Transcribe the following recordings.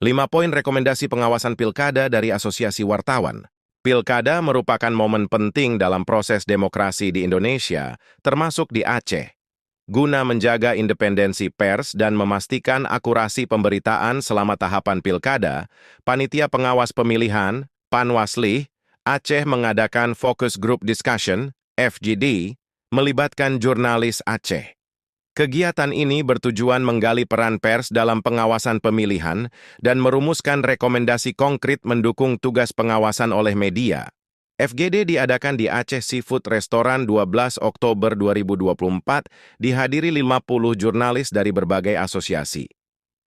5 poin rekomendasi pengawasan pilkada dari Asosiasi Wartawan. Pilkada merupakan momen penting dalam proses demokrasi di Indonesia, termasuk di Aceh. Guna menjaga independensi pers dan memastikan akurasi pemberitaan selama tahapan pilkada, Panitia Pengawas Pemilihan, Panwaslih, Aceh mengadakan Focus Group Discussion, FGD, melibatkan jurnalis Aceh. Kegiatan ini bertujuan menggali peran pers dalam pengawasan pemilihan dan merumuskan rekomendasi konkret mendukung tugas pengawasan oleh media. FGD diadakan di Aceh Seafood Restoran 12 Oktober 2024, dihadiri 50 jurnalis dari berbagai asosiasi.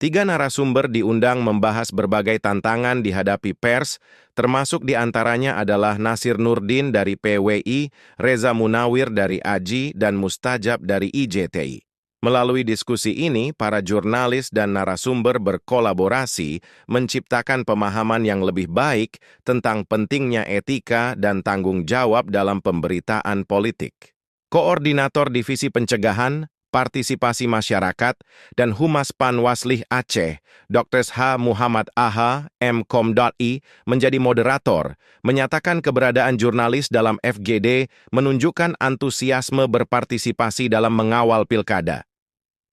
3 narasumber diundang membahas berbagai tantangan dihadapi pers, termasuk diantaranya adalah Nasir Nurdin dari PWI, Reza Munawir dari AJI, dan Mustajab dari IJTI. Melalui diskusi ini, para jurnalis dan narasumber berkolaborasi menciptakan pemahaman yang lebih baik tentang pentingnya etika dan tanggung jawab dalam pemberitaan politik. Koordinator Divisi Pencegahan, Partisipasi Masyarakat, dan Humas Panwaslih Aceh, Dr. H. Muhammad Aha, M.Com.I, menjadi moderator, menyatakan keberadaan jurnalis dalam FGD menunjukkan antusiasme berpartisipasi dalam mengawal pilkada.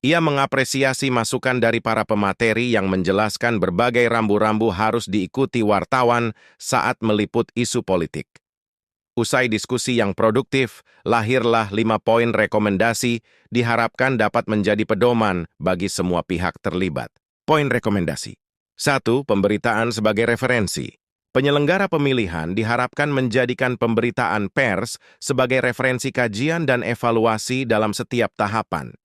Ia mengapresiasi masukan dari para pemateri yang menjelaskan berbagai rambu-rambu harus diikuti wartawan saat meliput isu politik. Usai diskusi yang produktif, lahirlah 5 poin rekomendasi diharapkan dapat menjadi pedoman bagi semua pihak terlibat. Poin rekomendasi. 1. Pemberitaan sebagai referensi. Penyelenggara pemilihan diharapkan menjadikan pemberitaan pers sebagai referensi kajian dan evaluasi dalam setiap tahapan.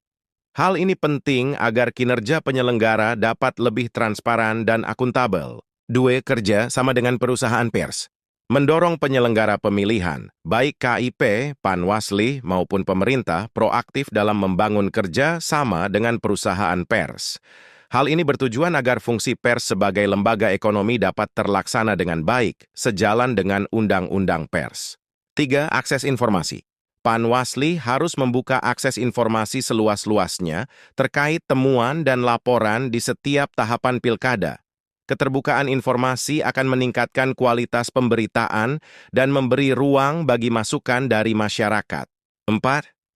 Hal ini penting agar kinerja penyelenggara dapat lebih transparan dan akuntabel. 2. Kerja sama dengan perusahaan pers. Mendorong penyelenggara pemilihan, baik KIP, Panwaslih maupun pemerintah, proaktif dalam membangun kerja sama dengan perusahaan pers. Hal ini bertujuan agar fungsi pers sebagai lembaga ekonomi dapat terlaksana dengan baik, sejalan dengan Undang-Undang Pers. 3. Akses informasi. Panwaslih harus membuka akses informasi seluas-luasnya terkait temuan dan laporan di setiap tahapan pilkada. Keterbukaan informasi akan meningkatkan kualitas pemberitaan dan memberi ruang bagi masukan dari masyarakat. 4.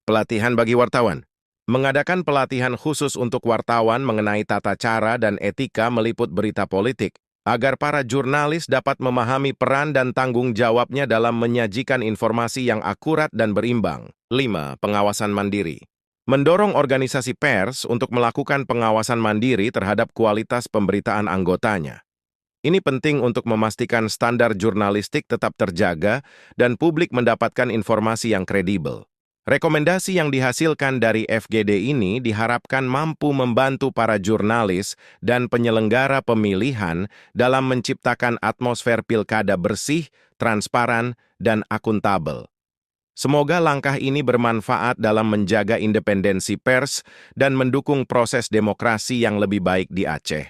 Pelatihan bagi wartawan. Mengadakan pelatihan khusus untuk wartawan mengenai tata cara dan etika meliput berita politik, agar para jurnalis dapat memahami peran dan tanggung jawabnya dalam menyajikan informasi yang akurat dan berimbang. 5. Pengawasan mandiri. Mendorong organisasi pers untuk melakukan pengawasan mandiri terhadap kualitas pemberitaan anggotanya. Ini penting untuk memastikan standar jurnalistik tetap terjaga dan publik mendapatkan informasi yang kredibel. Rekomendasi yang dihasilkan dari FGD ini diharapkan mampu membantu para jurnalis dan penyelenggara pemilihan dalam menciptakan atmosfer pilkada bersih, transparan, dan akuntabel. Semoga langkah ini bermanfaat dalam menjaga independensi pers dan mendukung proses demokrasi yang lebih baik di Aceh.